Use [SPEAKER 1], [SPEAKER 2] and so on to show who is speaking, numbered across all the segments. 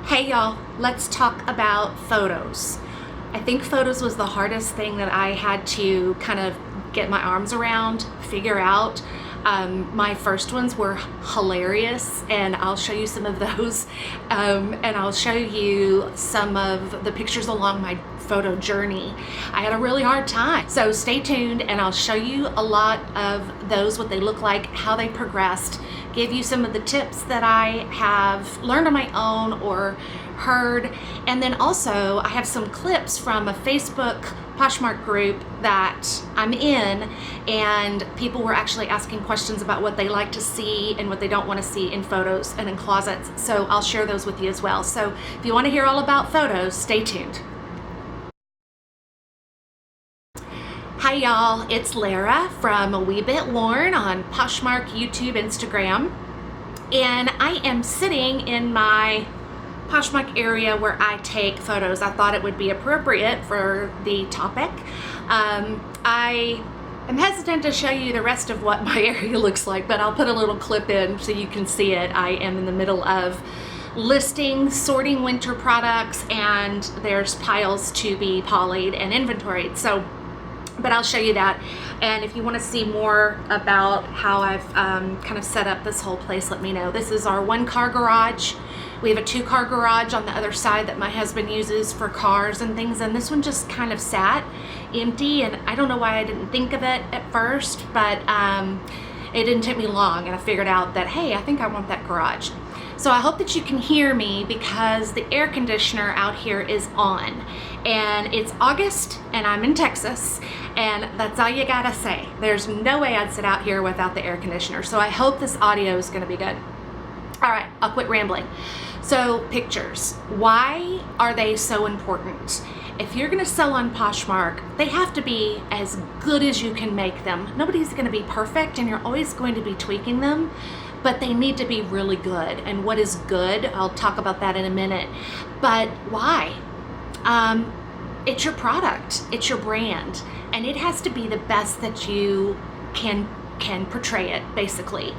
[SPEAKER 1] Hey y'all, let's talk about photos. I think photos was the hardest thing that I had to kind of get my arms around, figure out. My first ones were hilarious, and I'll show you some of those, and I'll show you some of the pictures along my photo journey. I had a really hard time, so stay tuned and I'll show you a lot of those, what they look like, how they progressed, give you some of the tips that I have learned on my own or heard, and then also I have some clips from a Facebook Poshmark group that I'm in, and people were actually asking questions about what they like to see and what they don't want to see in photos and in closets, so I'll share those with you as well. So if you want to hear all about photos, stay tuned. Hi y'all, it's Lara from A Wee Bit Worn on Poshmark, YouTube, Instagram, and I am sitting in my Poshmark area where I take photos. I thought it would be appropriate for the topic. I am hesitant to show you the rest of what my area looks like, but I'll put a little clip in so you can see it. I am in the middle of listing, sorting winter products, and there's piles to be polyed and inventoried. But I'll show you that. And if you want to see more about how I've kind of set up this whole place, let me know. This is our 1-car garage. We have a 2-car garage on the other side that my husband uses for cars and things, and this one just kind of sat empty, and I don't know why I didn't think of it at first, but it didn't take me long, and I figured out that, hey, I think I want that garage. So I hope that you can hear me because the air conditioner out here is on, and it's August and I'm in Texas, and that's all you gotta say. There's no way I'd sit out here without the air conditioner, so I hope this audio is gonna be good. All right, I'll quit rambling. So pictures, why are they so important? If you're gonna sell on Poshmark, they have to be as good as you can make them. Nobody's gonna be perfect, and you're always going to be tweaking them, but they need to be really good. And what is good? I'll talk about that in a minute. But why? It's your product, it's your brand, and it has to be the best that you can portray it, basically.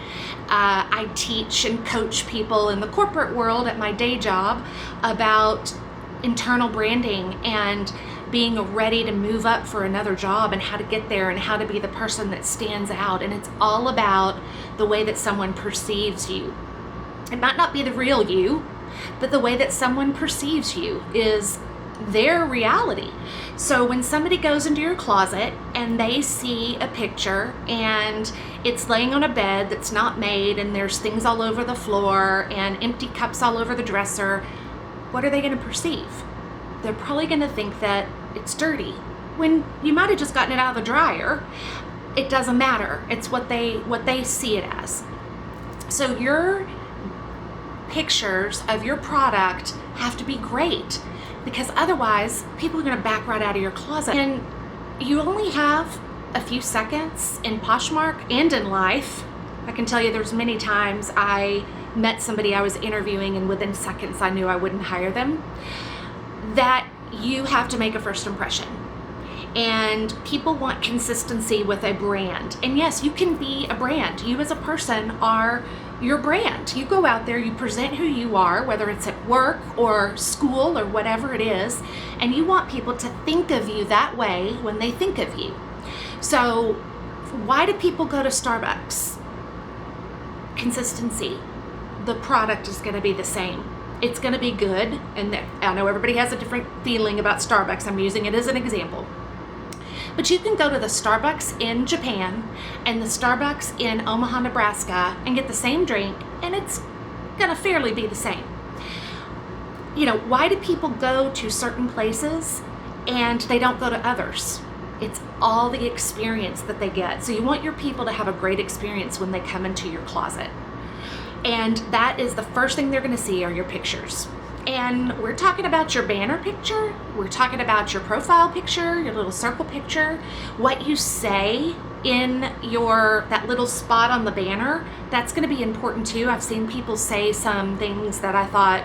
[SPEAKER 1] I teach and coach people in the corporate world at my day job about internal branding and being ready to move up for another job and how to get there and how to be the person that stands out. And it's all about the way that someone perceives you. It might not be the real you, but the way that someone perceives you is their reality. So when somebody goes into your closet and they see a picture and it's laying on a bed that's not made and there's things all over the floor and empty cups all over the dresser, what are they going to perceive? They're probably going to think that it's dirty when you might have just gotten it out of the dryer. It doesn't matter. It's what they see it as. So your pictures of your product have to be great, because otherwise people are going to back right out of your closet. And you only have a few seconds in Poshmark and in life. I can tell you there's many times I met somebody I was interviewing and within seconds I knew I wouldn't hire them, that you have to make a first impression. And people want consistency with a brand. And yes, you can be a brand. You as a person are your brand. You go out there, you present who you are, whether it's at work or school or whatever it is, and you want people to think of you that way when they think of you. So why do people go to Starbucks? Consistency. The product is going to be the same. It's going to be good, and I know everybody has a different feeling about Starbucks. I'm using it as an example. But you can go to the Starbucks in Japan and the Starbucks in Omaha, Nebraska, and get the same drink, and it's gonna fairly be the same. You know, why do people go to certain places and they don't go to others? It's all the experience that they get. So you want your people to have a great experience when they come into your closet. And that is the first thing they're gonna see are your pictures. And we're talking about your banner picture, we're talking about your profile picture, your little circle picture, what you say in that little spot on the banner. That's going to be important too. I've seen people say some things that I thought,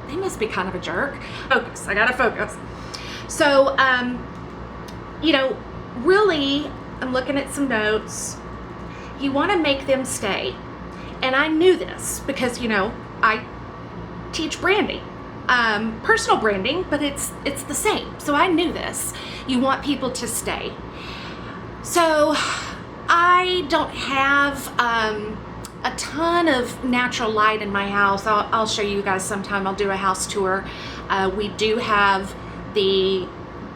[SPEAKER 1] they must be kind of a jerk. Focus, I gotta focus. So, you know, really, I'm looking at some notes. You want to make them stay. And I knew this because, you know, I teach branding, personal branding, but it's the same. So I knew this. You want people to stay. So I don't have a ton of natural light in my house. I'll show you guys sometime. I'll do a house tour. We do have the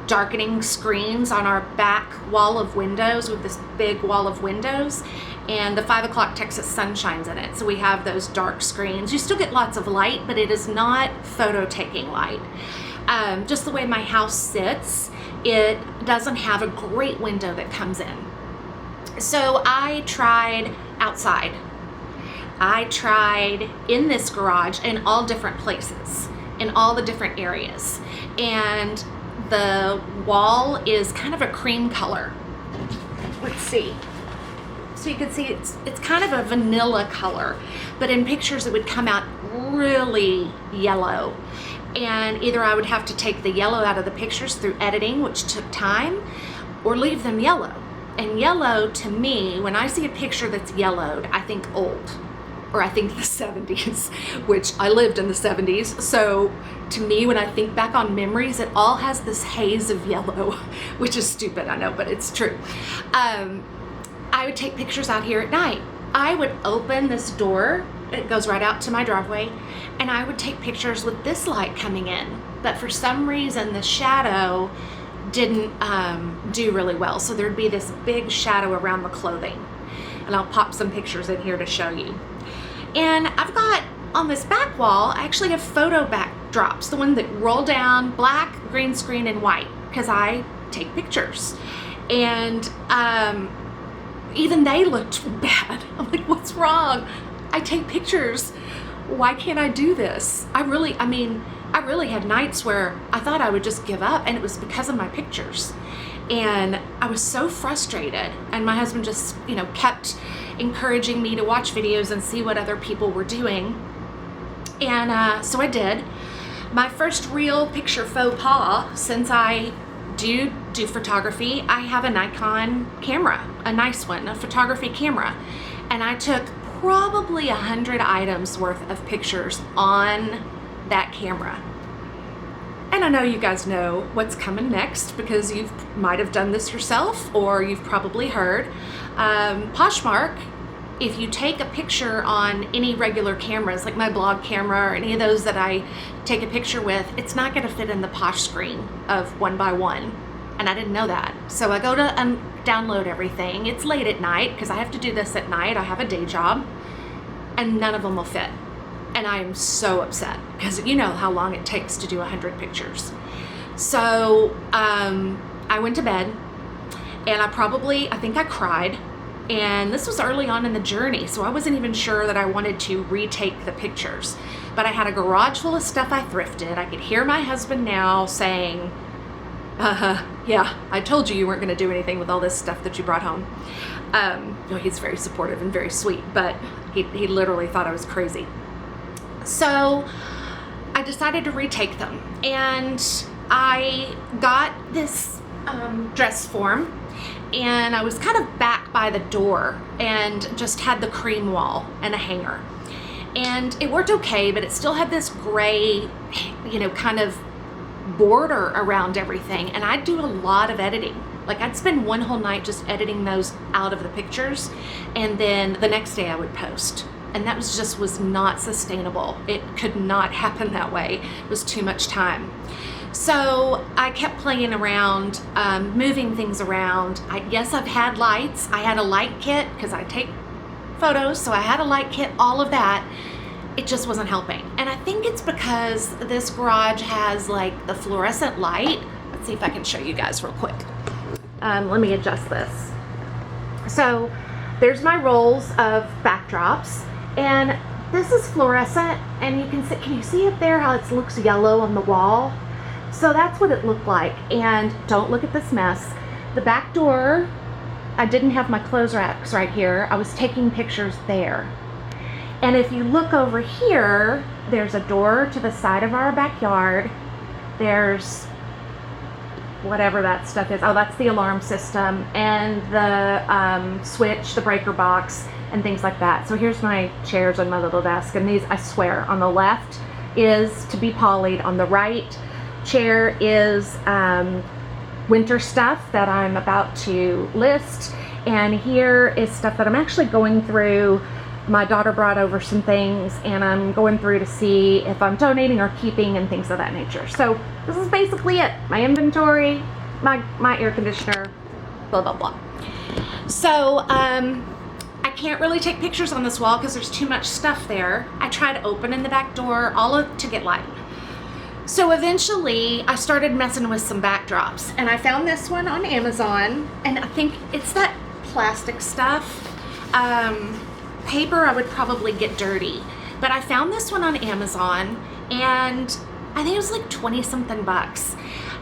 [SPEAKER 1] darkening screens on our back wall of windows with this big wall of windows, and the 5 o'clock Texas sun shines in it. So we have those dark screens. You still get lots of light, but it is not photo taking light. Just the way my house sits, it doesn't have a great window that comes in. So I tried outside. I tried in this garage in all different places, in all the different areas. And the wall is kind of a cream color. Let's see. So you can see it's kind of a vanilla color, but in pictures it would come out really yellow. And either I would have to take the yellow out of the pictures through editing, which took time, or leave them yellow. And yellow, to me, when I see a picture that's yellowed, I think old, or I think the 70s, which I lived in the 70s. So to me, when I think back on memories, it all has this haze of yellow, which is stupid, I know, but it's true. I would take pictures out here at night. I would open this door, it goes right out to my driveway, and I would take pictures with this light coming in. But for some reason, the shadow didn't do really well. So there'd be this big shadow around the clothing. And I'll pop some pictures in here to show you. And I've got on this back wall, I actually have photo backdrops, the one that roll down, black, green screen, and white, because I take pictures. And even they looked bad. I'm like, what's wrong? I take pictures. Why can't I do this? I really had nights where I thought I would just give up, and it was because of my pictures. And I was so frustrated, and my husband just, kept encouraging me to watch videos and see what other people were doing. And so I did. My first real picture faux pas, since I do photography, I have a Nikon camera, a nice one, a photography camera. And I took probably 100 items worth of pictures on that camera. And I know you guys know what's coming next because you might have done this yourself, or you've probably heard. Poshmark, if you take a picture on any regular cameras, like my blog camera or any of those that I take a picture with, it's not going to fit in the Posh screen of 1x1. And I didn't know that. So I go to download everything. It's late at night because I have to do this at night. I have a day job, and none of them will fit. And I am so upset because you know how long it takes to do 100 pictures. So I went to bed, and I think I cried. And this was early on in the journey, so I wasn't even sure that I wanted to retake the pictures. But I had a garage full of stuff I thrifted. I could hear my husband now saying, yeah, I told you weren't going to do anything with all this stuff that you brought home. He's very supportive and very sweet, but he literally thought I was crazy. So I decided to retake them, and I got this dress form, and I was kind of back by the door and just had the cream wall and a hanger. And it worked okay, but it still had this gray, kind of border around everything. And I'd do a lot of editing. Like I'd spend one whole night just editing those out of the pictures, and then the next day I would post. And that was not sustainable. It could not happen that way. It was too much time. So I kept playing around, moving things around. Yes, I've had lights. I had a light kit because I take photos, so I had a light kit, all of that. It just wasn't helping. And I think it's because this garage has like the fluorescent light. Let's see if I can show you guys real quick. Let me adjust this. So there's my rolls of backdrops, and this is fluorescent, and can you see it there how it looks yellow on the wall? So that's what it looked like. And don't look at this mess. The back door, I didn't have my clothes racks right here. I was taking pictures there. And if you look over here, there's a door to the side of our backyard. There's whatever that stuff is. Oh, that's the alarm system, and the switch, the breaker box, and things like that. So here's my chairs on my little desk, and these, I swear, on the left, is to be polyed. On the right chair is winter stuff that I'm about to list, and here is stuff that I'm actually going through. My daughter brought over some things, and I'm going through to see if I'm donating or keeping and things of that nature. So this is basically it. My inventory, my air conditioner, blah, blah, blah. So I can't really take pictures on this wall because there's too much stuff there. I tried opening the back door, to get light. So eventually I started messing with some backdrops, and I found this one on Amazon, and I think it's that plastic stuff. Paper I would probably get dirty, but I found this one on Amazon, and I think it was like 20 something bucks,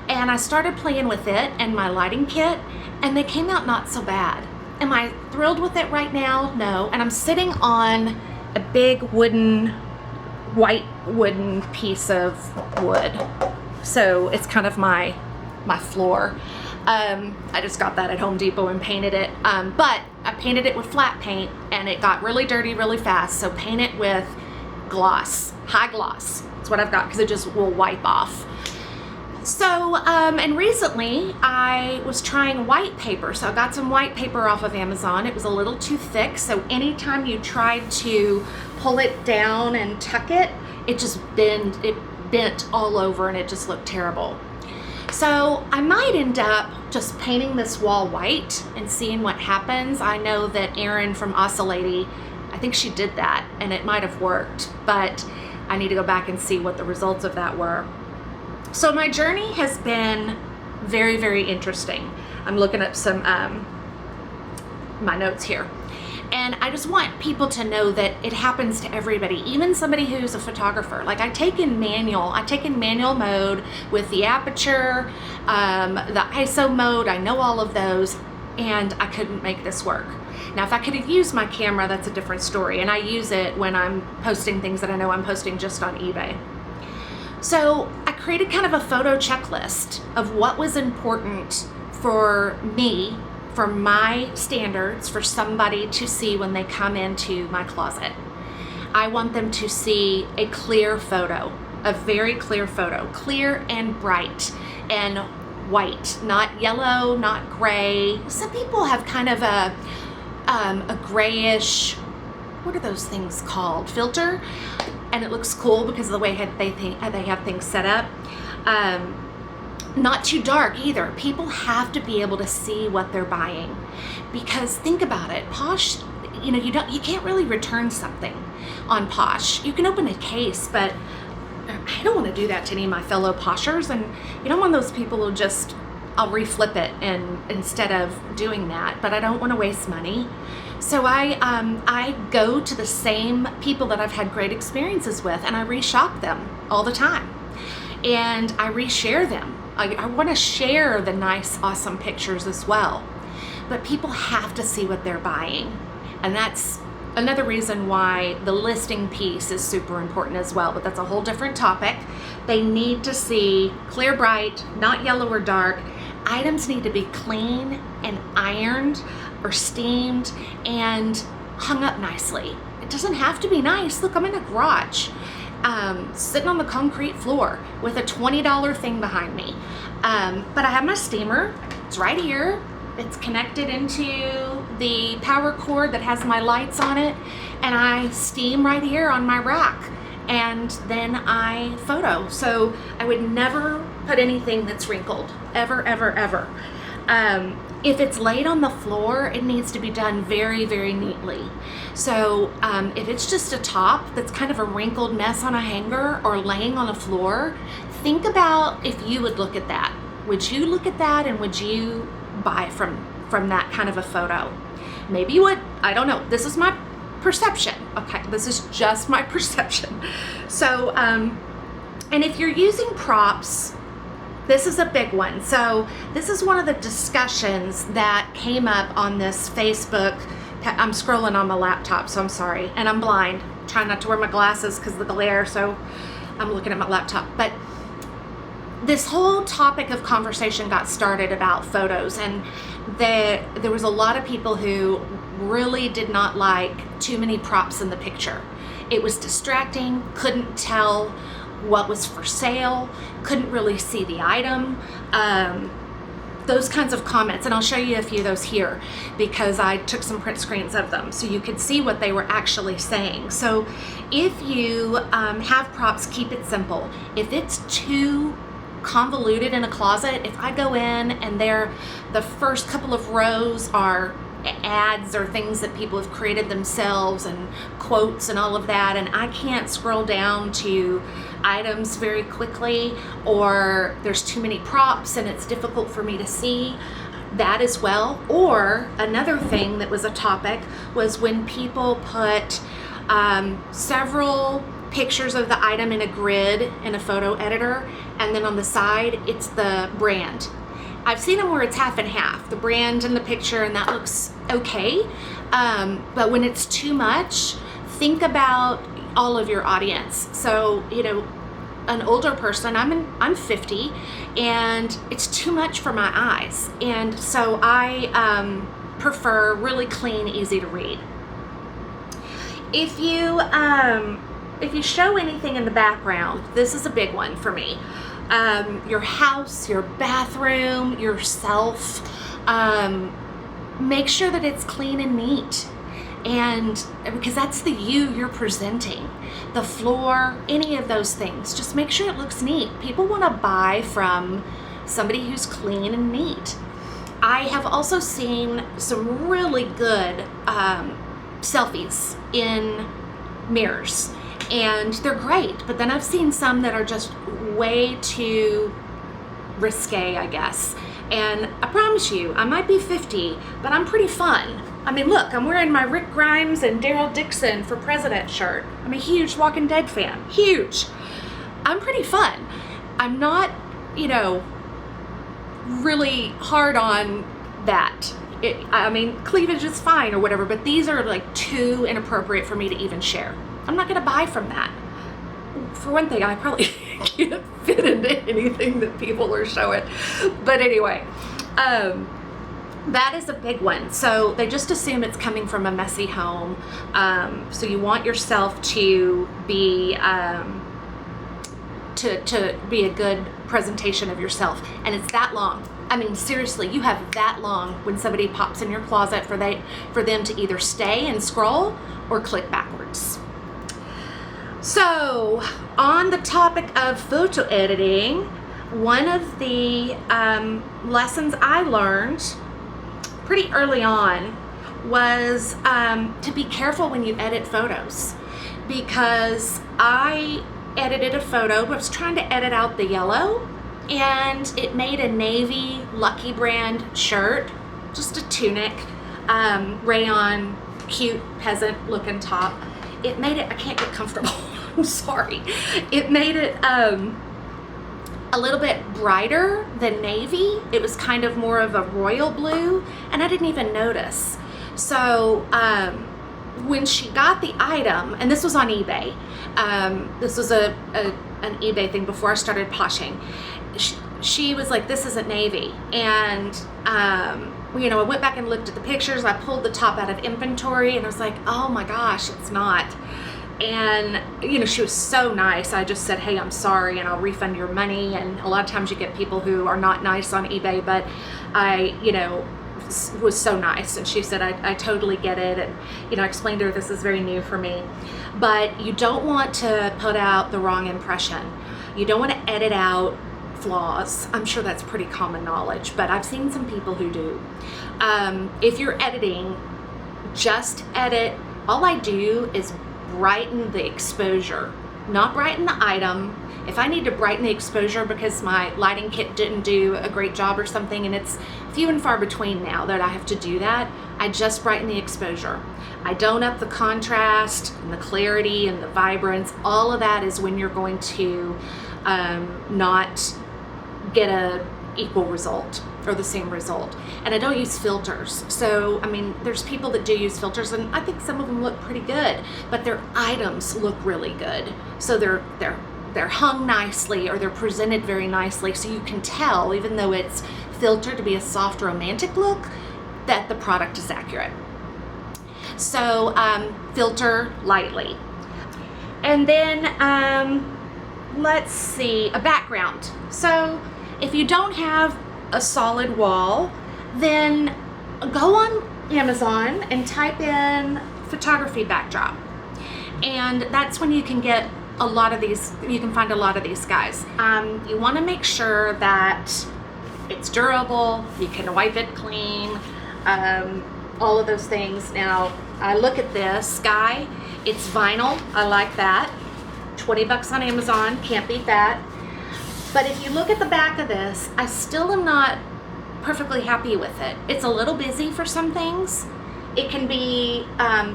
[SPEAKER 1] and I started playing with it and my lighting kit, and they came out not so bad. Am I thrilled with it right now? No. And I'm sitting on a big white wooden piece of wood, so it's kind of my floor. I just got that at Home Depot and painted it, but I painted it with flat paint, and it got really dirty really fast, so paint it with gloss, high gloss. That's what I've got, because it just will wipe off. So, and recently I was trying white paper, so I got some white paper off of Amazon. It was a little too thick, so anytime you tried to pull it down and tuck it, it just bent all over, and it just looked terrible. So I might end up just painting this wall white and seeing what happens. I know that Erin from Oscillady, I think she did that, and it might have worked, but I need to go back and see what the results of that were. So my journey has been very, very interesting. I'm looking up some my notes here. And I just want people to know that it happens to everybody, even somebody who's a photographer. Like I take in manual mode with the aperture, the ISO mode, I know all of those, and I couldn't make this work. Now, if I could have used my camera, that's a different story, and I use it when I'm posting things that I know I'm posting just on eBay. So I created kind of a photo checklist of what was important for me, for my standards, for somebody to see when they come into my closet. I want them to see a clear photo, a very clear photo, clear and bright and white, not yellow, not gray. Some people have kind of a grayish, what are those things called? Filter, and it looks cool because of the way they have things set up. Not too dark either. People have to be able to see what they're buying, because think about it, Posh, you can't really return something on Posh. You can open a case, but I don't want to do that to any of my fellow Poshers, and you don't want those people who just, I'll reflip it and instead of doing that, but I don't want to waste money. So I go to the same people that I've had great experiences with, and I reshop them all the time, and I reshare them. I want to share the nice, awesome pictures as well, but people have to see what they're buying, and that's another reason why the listing piece is super important as well, but that's a whole different topic. They need to see clear, bright, not yellow or dark. Items need to be clean and ironed or steamed and hung up nicely. It doesn't have to be nice. Look, I'm in a garage, sitting on the concrete floor with a $20 thing behind me. But I have my steamer. It's right here. It's connected into the power cord that has my lights on it, and I steam right here on my rack, and then I photo. So I would never put anything that's wrinkled, ever, ever, ever. If it's laid on the floor, it needs to be done very, very neatly. So if it's just a top that's kind of a wrinkled mess on a hanger or laying on a floor, think about if you would look at that. Would you look at that, and would you buy from that kind of a photo? Maybe you would. I don't know. This is my perception. Okay, this is just my perception. So, and if you're using props, this is a big one. So this is one of the discussions that came up on this Facebook. I'm scrolling on my laptop, so I'm sorry, and I'm blind. I'm trying not to wear my glasses because of the glare, so I'm looking at my laptop. But this whole topic of conversation got started about photos, and there was a lot of people who really did not like too many props in the picture. It was distracting, couldn't tell what was for sale, couldn't really see the item, those kinds of comments. And I'll show you a few of those here because I took some print screens of them so you could see what they were actually saying. So if you have props, keep it simple. If it's too convoluted in a closet, if I go in and the first couple of rows are ads or things that people have created themselves and quotes and all of that, and I can't scroll down to items very quickly, or there's too many props and it's difficult for me to see that as well. Or another thing that was a topic was when people put several pictures of the item in a grid in a photo editor, and then on the side it's the brand. I've seen them where it's half and half, the brand and the picture, and that looks okay. But when it's too much, think about all of your audience. So, you know, an older person, I'm 50, and it's too much for my eyes. And so I prefer really clean, easy to read. If you show anything in the background, this is a big one for me. Your house, your bathroom, yourself, make sure that it's clean and neat. And because that's the you're presenting. The floor, any of those things, just make sure it looks neat. People want to buy from somebody who's clean and neat. I have also seen some really good selfies in mirrors, and they're great, but then I've seen some that are just way too risque, I guess. And I promise you, I might be 50, but I'm pretty fun. I mean, look, I'm wearing my Rick Grimes and Daryl Dixon for President shirt. I'm a huge Walking Dead fan, huge. I'm pretty fun. I'm not, you know, really hard on that. I mean, cleavage is fine or whatever, but these are like too inappropriate for me to even share. I'm not gonna buy from that. For one thing, I probably can't fit into anything that people are showing. But anyway, that is a big one. So they just assume it's coming from a messy home. So you want yourself to be to be a good presentation of yourself, and it's that long. I mean, seriously, you have that long when somebody pops in your closet for them to either stay and scroll or click backwards. So, on the topic of photo editing, one of the lessons I learned pretty early on was to be careful when you edit photos, because I edited a photo, but I was trying to edit out the yellow, and it made a navy Lucky brand shirt, just a tunic, rayon, cute peasant looking top. It made it, I can't get comfortable. I'm sorry. It made it a little bit brighter than navy. It was kind of more of a royal blue, and I didn't even notice. So when she got the item, and this was on eBay, this was an eBay thing before I started poshing, she was like, this isn't navy. And you know, I went back and looked at the pictures. I pulled the top out of inventory, and I was like, oh my gosh, it's not. And you know, she was so nice. I just said, hey, I'm sorry, and I'll refund your money. And a lot of times you get people who are not nice on eBay, but I, you know, was so nice. And she said, I totally get it. And you know, I explained to her, this is very new for me. But you don't want to put out the wrong impression. You don't want to edit out flaws. I'm sure that's pretty common knowledge, but I've seen some people who do. If you're editing, just edit. All I do is brighten the exposure, not brighten the item. If I need to brighten the exposure because my lighting kit didn't do a great job or something, and it's few and far between now that I have to do that, I just brighten the exposure. I don't up the contrast and the clarity and the vibrance. All of that is when you're going to not get a equal result or the same result. And I don't use filters. So, I mean, there's people that do use filters, and I think some of them look pretty good, but their items look really good. So they're hung nicely, or they're presented very nicely, so you can tell, even though it's filtered to be a soft romantic look, that the product is accurate. So filter lightly. And then let's see, a background. So if you don't have a solid wall, then go on Amazon and type in photography backdrop. And that's when you can get a lot of these, you can find a lot of these guys. You want to make sure that it's durable, you can wipe it clean, all of those things. Now, I look at this guy, it's vinyl, I like that. 20 bucks on Amazon, can't beat that. But if you look at the back of this, I still am not perfectly happy with it. It's a little busy for some things. It can be,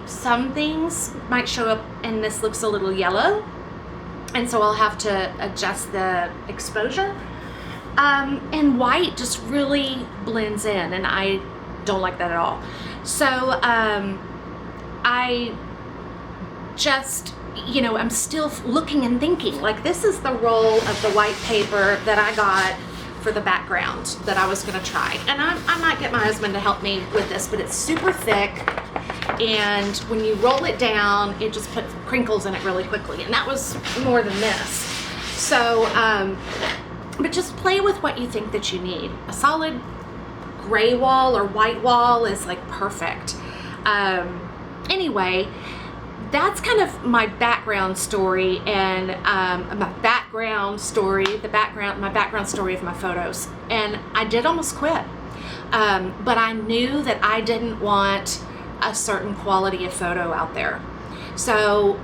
[SPEAKER 1] some things might show up and this looks a little yellow, and so I'll have to adjust the exposure. And white just really blends in, and I don't like that at all. So I just, you know, I'm still looking and thinking, like, this is the roll of the white paper that I got for the background that I was gonna try. And I might get my husband to help me with this, but it's super thick, and when you roll it down, it just puts crinkles in it really quickly, and that was more than this. So, but just play with what you think that you need. A solid gray wall or white wall is like perfect. Anyway, that's kind of my background story, and my background story of my photos. And I did almost quit, but I knew that I didn't want a certain quality of photo out there. So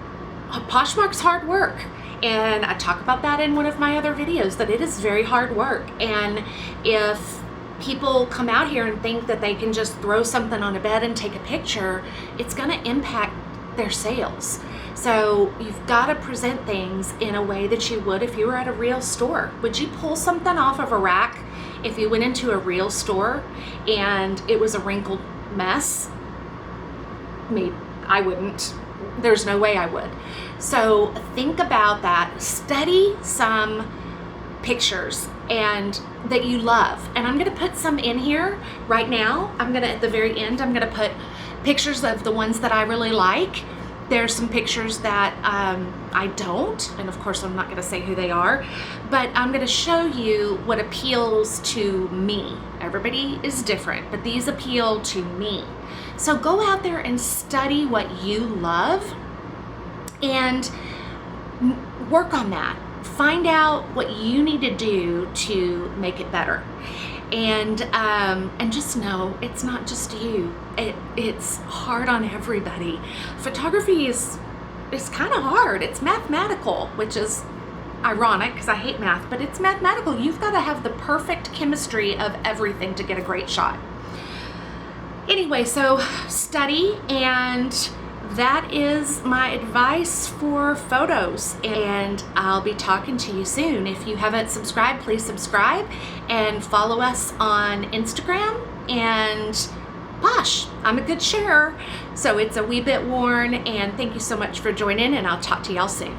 [SPEAKER 1] Poshmark's hard work, and I talk about that in one of my other videos, that it is very hard work. And if people come out here and think that they can just throw something on a bed and take a picture, it's going to impact their sales. So you've got to present things in a way that you would if you were at a real store. Would you pull something off of a rack if you went into a real store and it was a wrinkled mess? Me, I wouldn't. There's no way I would. So think about that. Study some pictures and that you love. And I'm going to put some in here right now. I'm going to, at the very end, I'm going to put pictures of the ones that I really like. There's some pictures that I don't, and of course I'm not going to say who they are, but I'm going to show you what appeals to me. Everybody is different, but these appeal to me. So go out there and study what you love and work on that. Find out what you need to do to make it better. And just know it's not just you. It's hard on everybody. Photography is kind of hard. It's mathematical, which is ironic because I hate math, but it's mathematical. You've got to have the perfect chemistry of everything to get a great shot. Anyway, so study, and that is my advice for photos, and I'll be talking to you soon. If you haven't subscribed, please subscribe and follow us on Instagram and Posh. I'm a good sharer, so it's a wee bit worn, and thank you so much for joining, and I'll talk to y'all soon.